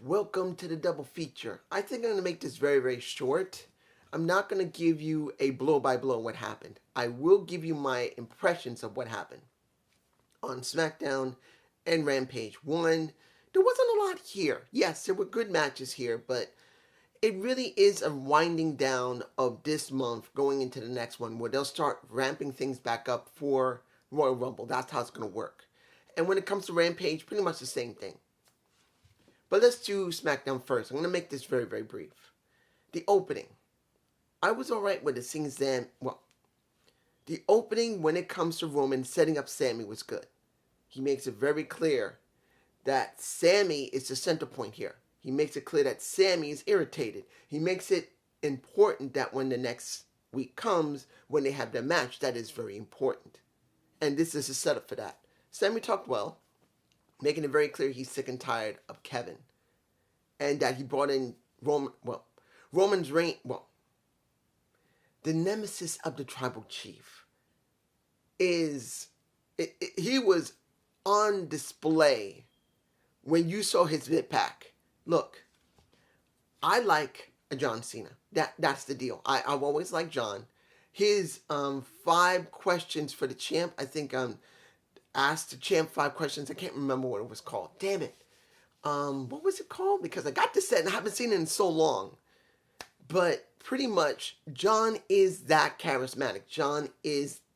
Welcome to the double feature. I think I'm going to make this very, very short. I'm not going to give you a blow by blow what happened. I will give you my impressions of what happened on Smackdown and Rampage. One, there wasn't a lot here. Yes, there were good matches here, but it really is a winding down of this month going into the next one where they'll start ramping things back up for Royal Rumble. That's how it's going to work. And when it comes to Rampage, pretty much the same thing. But let's do SmackDown first. I'm going to make this very, very brief. The opening. I was alright with it, seeing Sam. Well, the opening when it comes to Roman setting up Sammy was good. He makes it very clear that Sammy is the center point here. He makes it clear that Sammy is irritated. He makes it important that when the next week comes, when they have their match, that is very important. And this is a setup for that. Sammy talked well, making it very clear he's sick and tired of Kevin. And that he brought in Roman's reign, the nemesis of the tribal chief he was on display when you saw his vid pack. Look, I like a John Cena. That's the deal. I've always liked John. His 5 questions for the champ, I think asked the champ 5 questions. I can't remember what it was called. Damn it. What was it called? Because I got this set and I haven't seen it in so long. But pretty much, John is that charismatic. John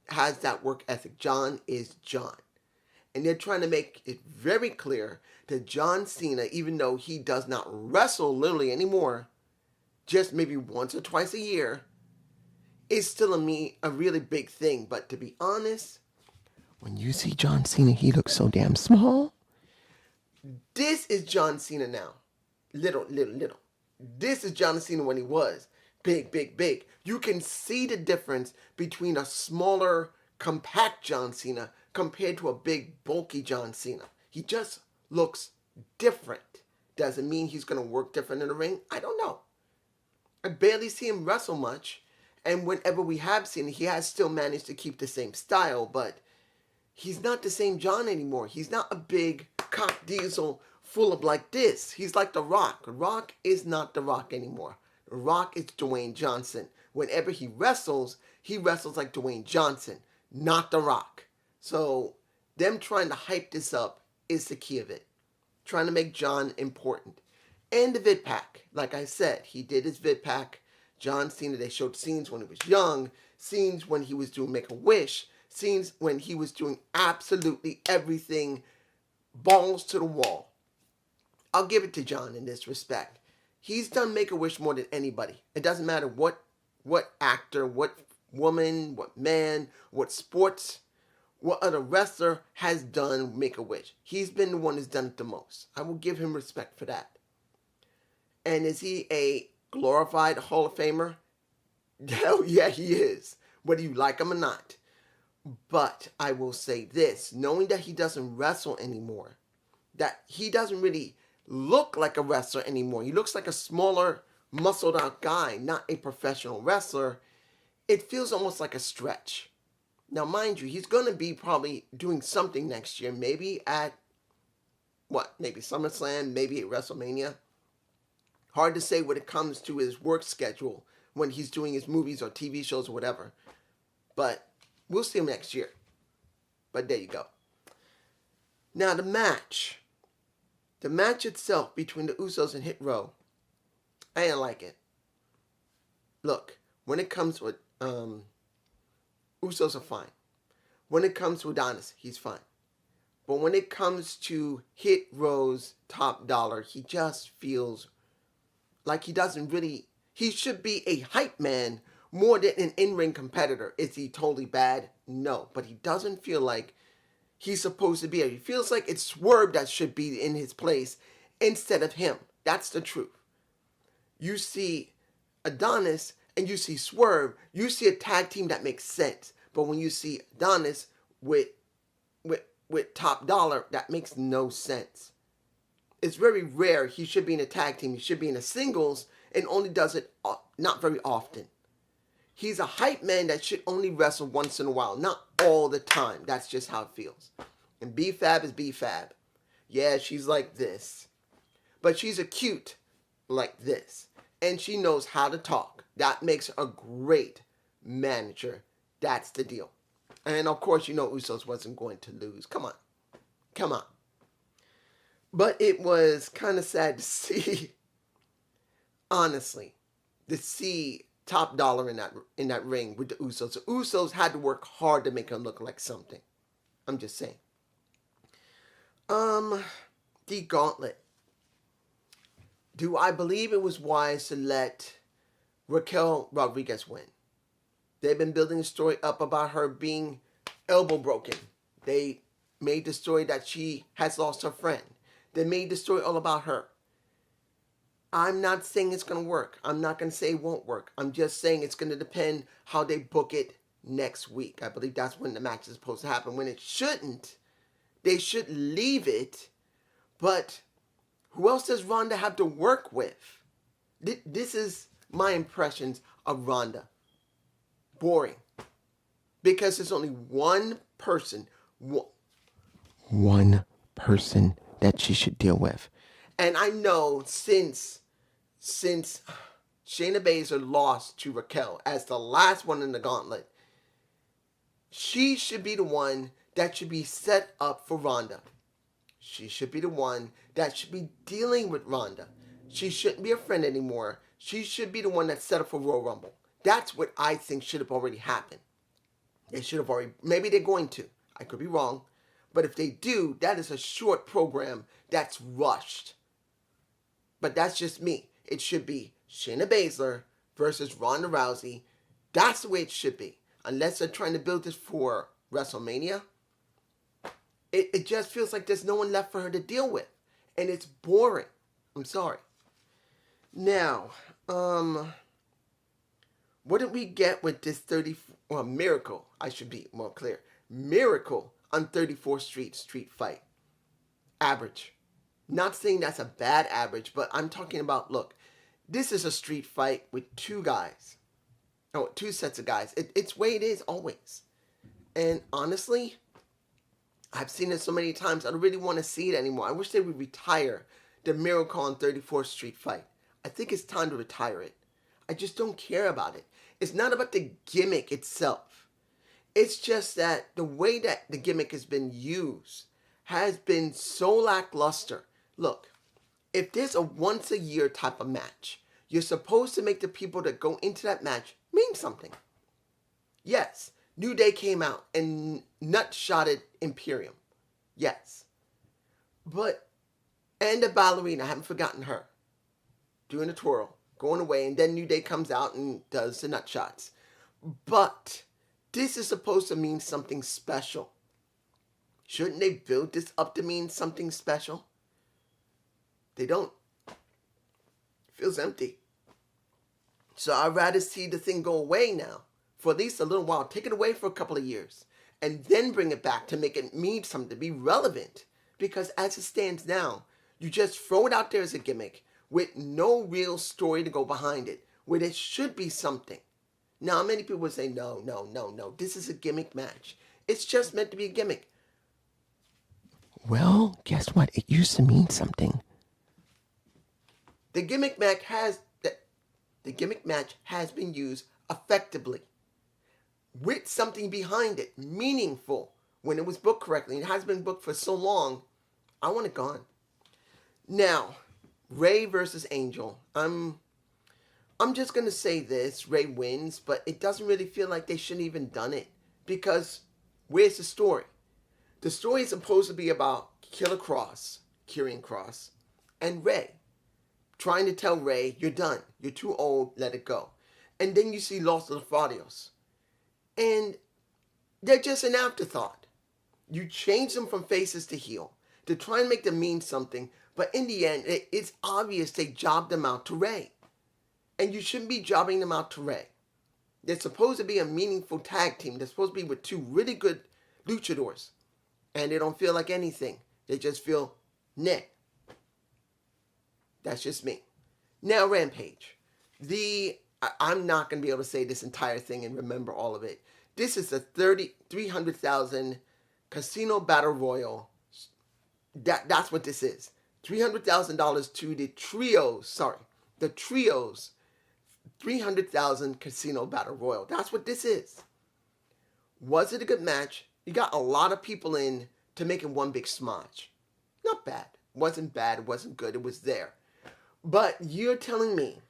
has that work ethic. John is John. And they're trying to make it very clear that John Cena, even though he does not wrestle literally anymore, just maybe once or twice a year, is still a really big thing. But to be honest, when you see John Cena, he looks so damn small. This is John Cena now. Little. This is John Cena when he was big. You can see the difference between a smaller, compact John Cena compared to a big, bulky John Cena. He just looks different. Does it mean he's going to work different in the ring? I don't know. I barely see him wrestle much. And whenever we have seen it, he has still managed to keep the same style, but he's not the same John anymore. He's not a big cock diesel full of like this. He's like The Rock. The Rock is not The Rock anymore. The Rock is Dwayne Johnson. Whenever he wrestles like Dwayne Johnson, not The Rock. So them trying to hype this up is the key of it. Trying to make John important. And the vid pack. Like I said, he did his vid pack. John Cena, they showed scenes when he was young, scenes when he was doing Make-A-Wish, scenes when he was doing absolutely everything, balls to the wall. I'll give it to John in this respect. He's done Make-A-Wish more than anybody. It doesn't matter what actor, what woman, what man, what sports, what other wrestler has done Make-A-Wish. He's been the one who's done it the most. I will give him respect for that. And is he a glorified Hall of Famer? Hell yeah, he is. Whether you like him or not. But I will say this, knowing that he doesn't wrestle anymore, that he doesn't really look like a wrestler anymore. He looks like a smaller, muscled out guy, not a professional wrestler. It feels almost like a stretch. Now, mind you, he's going to be probably doing something next year. Maybe at, maybe SummerSlam, maybe at WrestleMania. Hard to say when it comes to his work schedule when he's doing his movies or TV shows or whatever. But we'll see him next year. But there you go. Now, the match. The match itself between the Usos and Hit Row, I didn't like it. Look, when it comes to Usos are fine. When it comes to Adonis, he's fine. But when it comes to Hit Row's Top Dollar, he just feels like he doesn't really... He should be a hype man more than an in-ring competitor. Is he totally bad? No. But he doesn't feel like he's supposed to be. He feels like it's Swerve that should be in his place instead of him. That's the truth. You see Adonis and you see Swerve, you see a tag team that makes sense. But when you see Adonis with Top Dollar, that makes no sense. It's very rare he should be in a tag team. He should be in a singles and only does it not very often. He's a hype man that should only wrestle once in a while, not all the time. That's just how it feels. And B-Fab is B-Fab. Yeah, she's like this. but she's a cute like this. And she knows how to talk. That makes her a great manager. That's the deal. And of course, Usos wasn't going to lose. Come on. Come on. But it was kind of sad to see, honestly, to see Top Dollar in that ring with the Usos. The Usos had to work hard to make her look like something. I'm just saying. The gauntlet. Do I believe it was wise to let Raquel Rodriguez win? They've been building a story up about her being elbow broken. They made the story that she has lost her friend. They made the story all about her. I'm not saying it's going to work. I'm not going to say it won't work. I'm just saying it's going to depend how they book it next week. I believe that's when the match is supposed to happen. When it shouldn't, they should leave it. But who else does Ronda have to work with? This is my impressions of Ronda. Boring. Because there's only one person that she should deal with. And I know since Shayna Baszler lost to Raquel as the last one in the gauntlet, she should be the one that should be set up for Ronda. She should be the one that should be dealing with Ronda. She shouldn't be a friend anymore. She should be the one that's set up for Royal Rumble. That's what I think should have already happened. They should have already, maybe they're going to. I could be wrong. But if they do, that is a short program that's rushed. But that's just me. It should be Shayna Baszler versus Ronda Rousey. That's the way it should be. Unless they're trying to build this for WrestleMania. It just feels like there's no one left for her to deal with. And it's boring. I'm sorry. Now, what did we get with this Miracle? I should be more clear. Miracle on 34th Street fight. Average. Not saying that's a bad average, but I'm talking about, look, this is a street fight with two sets of guys. It's the way it is always. And honestly, I've seen it so many times, I don't really want to see it anymore. I wish they would retire the Miracle on 34th Street fight. I think it's time to retire it. I just don't care about it. It's not about the gimmick itself. It's just that the way that the gimmick has been used has been so lackluster. Look, if there's a once a year type of match, you're supposed to make the people that go into that match mean something. Yes, New Day came out and nut-shotted Imperium. Yes. And the ballerina, I haven't forgotten her. Doing a twirl, going away, and then New Day comes out and does the nut shots. But this is supposed to mean something special. Shouldn't they build this up to mean something special? They don't. It feels empty. So I'd rather see the thing go away now for at least a little while. Take it away for a couple of years and then bring it back to make it mean something, to be relevant. Because as it stands now, you just throw it out there as a gimmick with no real story to go behind it, where there should be something. Now, many people would say, no, this is a gimmick match. It's just meant to be a gimmick. Well, guess what? It used to mean something. The gimmick match has been used effectively, with something behind it, meaningful, when it was booked correctly. It has been booked for so long, I want it gone. Now, Ray versus Angel. I'm just going to say this. Ray wins, but it doesn't really feel like they shouldn't even done it. Because where's the story? The story is supposed to be about Killer Kross, Karrion Kross, and Ray. Trying to tell Ray, you're done. You're too old. Let it go. And then you see Los Lotharios. And they're just an afterthought. You change them from faces to heel to try and make them mean something. But in the end, it's obvious they jobbed them out to Ray. And you shouldn't be jobbing them out to Ray. They're supposed to be a meaningful tag team. They're supposed to be with two really good luchadors. And they don't feel like anything. They just feel, nah. That's just me. Now, Rampage. I'm not going to be able to say this entire thing and remember all of it. This is a 300,000 casino battle royal. That's what this is. $300,000 to the trios 300,000 casino battle royal. That's what this is. Was it a good match? You got a lot of people in to make it one big smudge. Not bad. Wasn't bad. It wasn't good. It was there. But you're telling me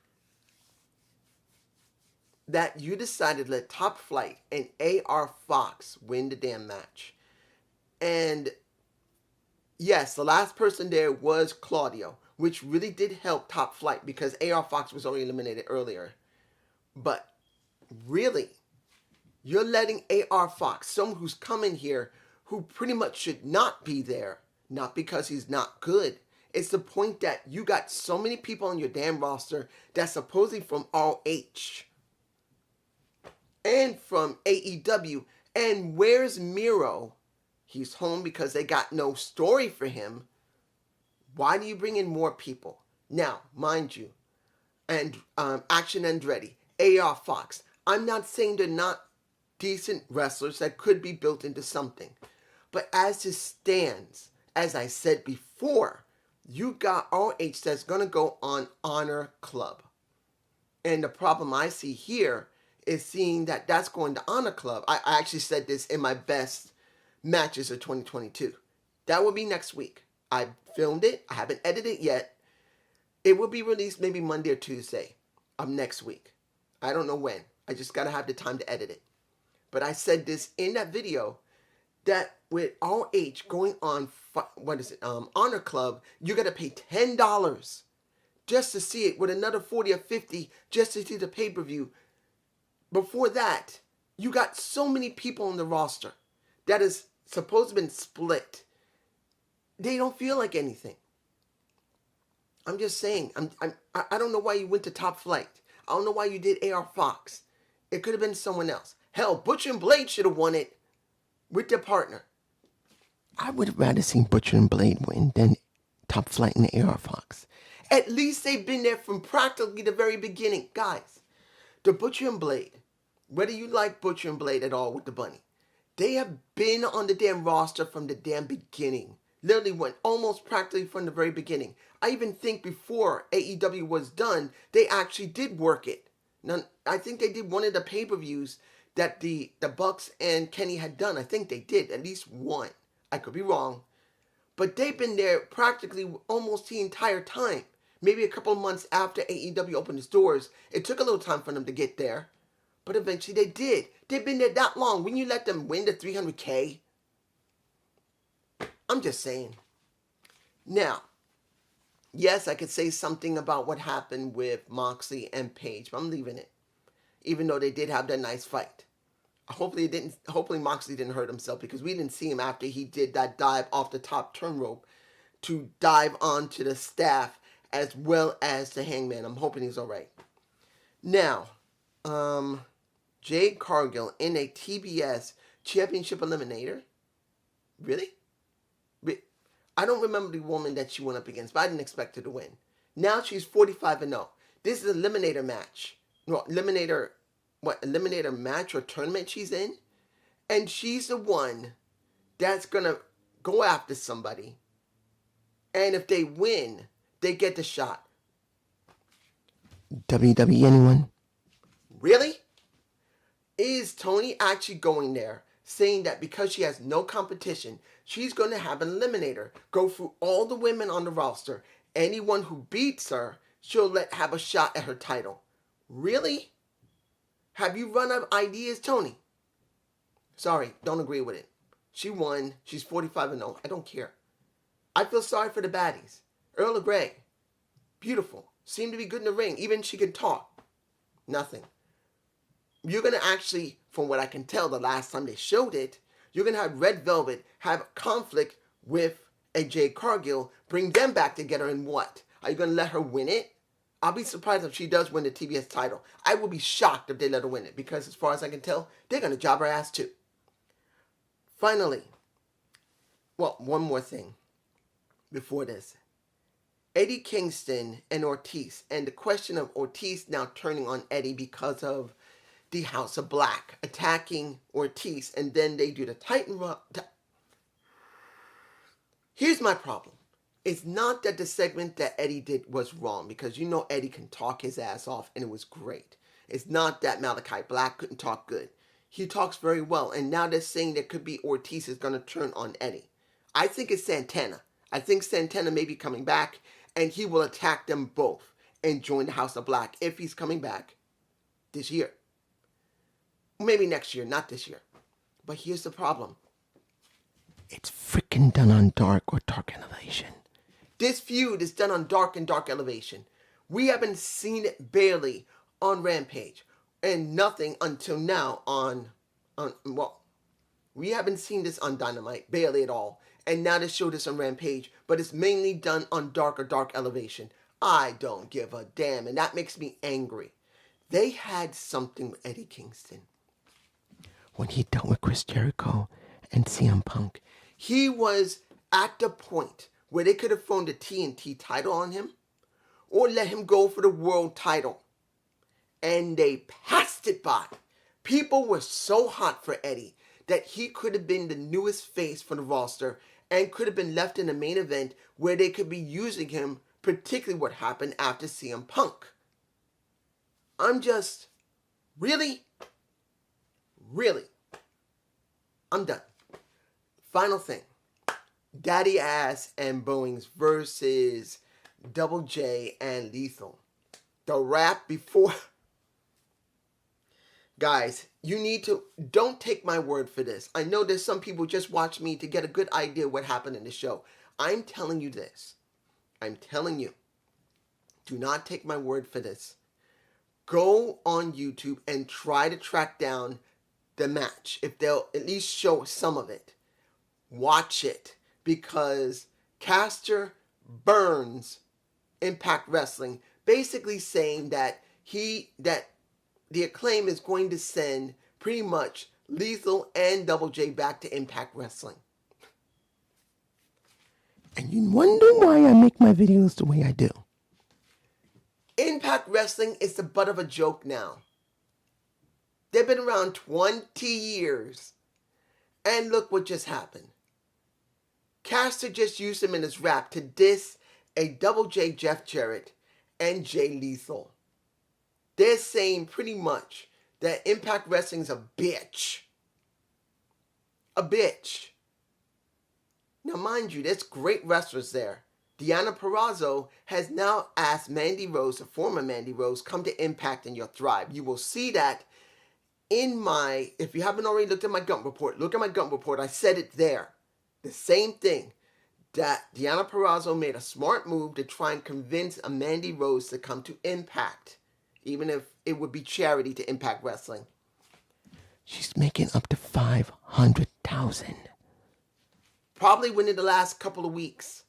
that you decided to let Top Flight and AR Fox win the damn match. And yes, the last person there was Claudio, which really did help Top Flight because AR Fox was already eliminated earlier. But really, you're letting AR Fox, someone who's coming here who pretty much should not be there, not because he's not good. It's the point that you got so many people on your damn roster that's supposedly from RH and from AEW. And where's Miro? He's home because they got no story for him. Why do you bring in more people? Now, mind you, and Action Andretti, AR Fox. I'm not saying they're not decent wrestlers that could be built into something. But as it stands, as I said before, you got RH that's going to go on Honor Club. And the problem I see here is seeing that that's going to Honor Club. I actually said this in my best matches of 2022. That will be next week. I filmed it. I haven't edited it yet. It will be released maybe Monday or Tuesday of next week. I don't know when. I just got to have the time to edit it. But I said this in that video that with RH going on, Honor Club, you got to pay $10 just to see it with another 40 or 50 just to see the pay-per-view. Before that, you got so many people on the roster that is supposed to have been split. They don't feel like anything. I'm just saying, I don't know why you went to Top Flight. I don't know why you did AR Fox. It could have been someone else. Hell, Butcher and Blade should have won it with their partner. I would have rather seen Butcher and Blade win than Top Flight and AR Fox. At least they've been there from practically the very beginning. Guys, the Butcher and Blade, whether you like Butcher and Blade at all with the bunny, they have been on the damn roster from the damn beginning. Literally went almost practically from the very beginning. I even think before AEW was done, they actually did work it. Now, I think they did one of the pay-per-views that the Bucks and Kenny had done. I think they did, at least one. I could be wrong. But they've been there practically almost the entire time. Maybe a couple of months after AEW opened its doors. It took a little time for them to get there. But eventually they did. They've been there that long. When you let them win the $300K? I'm just saying. Now, yes, I could say something about what happened with Moxley and Paige, but I'm leaving it. Even though they did have that nice fight. Hopefully Moxley didn't hurt himself because we didn't see him after he did that dive off the top turn rope to dive onto the staff as well as the Hangman. I'm hoping he's alright. Now, Jade Cargill in a TBS Championship Eliminator? Really? I don't remember the woman that she went up against, but I didn't expect her to win. Now she's 45-0. This is an eliminator match. No, eliminator match or tournament she's in. And she's the one that's going to go after somebody. And if they win, they get the shot. WWE anyone? Really? Is Tony actually going there saying that because she has no competition, she's going to have an eliminator go through all the women on the roster. Anyone who beats her, she'll have a shot at her title. Really? Have you run out of ideas, Tony? Sorry, don't agree with it. She won. She's 45-0. I don't care. I feel sorry for the baddies. Earl of Grey. Beautiful. Seemed to be good in the ring. Even she could talk. Nothing. You're going to actually, from what I can tell the last time they showed it, you're going to have Red Velvet have conflict with a Jade Cargill, bring them back together, and what? Are you going to let her win it? I'll be surprised if she does win the TBS title. I will be shocked if they let her win it, because as far as I can tell, they're going to job her ass too. Finally, well, one more thing before this. Eddie Kingston and Ortiz, and the question of Ortiz now turning on Eddie because of the House of Black attacking Ortiz, and then they do the Titan Rock. Here's my problem. It's not that the segment that Eddie did was wrong, because you know Eddie can talk his ass off and it was great. It's not that Malachi Black couldn't talk good. He talks very well, and now they're saying that could be Ortiz is going to turn on Eddie. I think it's Santana. I think Santana may be coming back, and he will attack them both and join the House of Black if he's coming back this year. Maybe next year, not this year. But here's the problem. It's freaking done on Dark or Dark Elevation. This feud is done on Dark and Dark Elevation. We haven't seen it barely on Rampage. And nothing until now on we haven't seen this on Dynamite, barely at all. And now they showed this on Rampage, but it's mainly done on Dark or Dark Elevation. I don't give a damn, and that makes me angry. They had something with Eddie Kingston. When he dealt with Chris Jericho and CM Punk, he was at the point where they could have thrown the TNT title on him or let him go for the world title. And they passed it by. People were so hot for Eddie that he could have been the newest face for the roster and could have been left in the main event where they could be using him, particularly what happened after CM Punk. I'm just, really? I'm done. Final thing. Daddy Ass and Bowens versus Double J and Lethal. The rap before... Guys, you need to, don't take my word for this. I know there's some people just watch me to get a good idea what happened in the show. I'm telling you this. I'm telling you. Do not take my word for this. Go on YouTube and try to track down the match. If they'll at least show some of it. Watch it. Because Caster burns Impact Wrestling, basically saying that the Acclaim is going to send pretty much Lethal and Double J back to Impact Wrestling. And you wonder why I make my videos the way I do. Impact Wrestling is the butt of a joke now. They've been around 20 years. And look what just happened. Caster just used him in his rap to diss a Double J Jeff Jarrett and Jay Lethal. They're saying pretty much that Impact Wrestling's a bitch. A bitch. Now, mind you, there's great wrestlers there. Deonna Purrazzo has now asked Mandy Rose, the former Mandy Rose, come to Impact and you'll thrive. You will see that in my, if you haven't already looked at my Gump Report, look at my Gump Report. I said it there. The same thing. That Deonna Purrazzo made a smart move to try and convince a Mandy Rose to come to Impact. Even if it would be charity to Impact Wrestling. She's making up to $500,000. Probably within the last couple of weeks.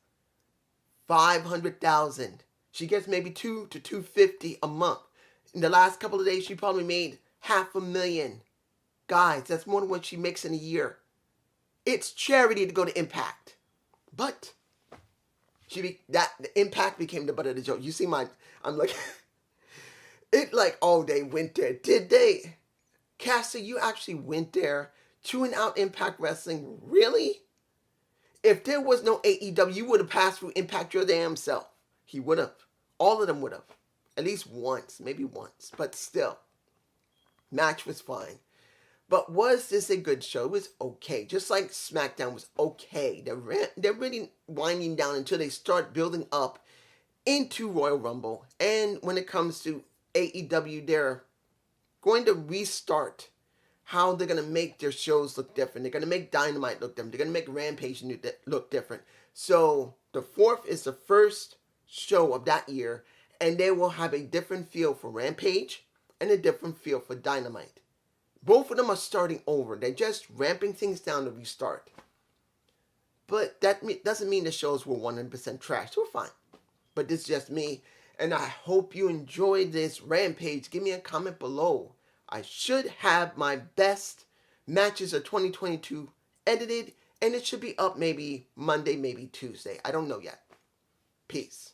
$500,000. She gets maybe $200 to $250 a month. In the last couple of days, she probably made $500,000. Guys, that's more than what she makes in a year. It's charity to go to Impact. But the Impact became the butt of the joke. You see I'm like... It like, oh, they went there. Did they? Caster, you actually went there, chewing out Impact Wrestling? Really? If there was no AEW, you would have passed through Impact your damn self. He would have. All of them would have. At least once. Maybe once. But still. Match was fine. But was this a good show? It was okay. Just like Smackdown was okay. They're really winding down until they start building up into Royal Rumble. And when it comes to AEW, they're going to restart how they're going to make their shows look different. They're going to make Dynamite look different. They're going to make Rampage look different. So the 4th is the first show of that year, and they will have a different feel for Rampage and a different feel for Dynamite. Both of them are starting over. They're just ramping things down to restart. But that doesn't mean the shows were 100% trash. They were fine. But this is just me. And I hope you enjoyed this Rampage. Give me a comment below. I should have my best matches of 2022 edited. And it should be up maybe Monday, maybe Tuesday. I don't know yet. Peace.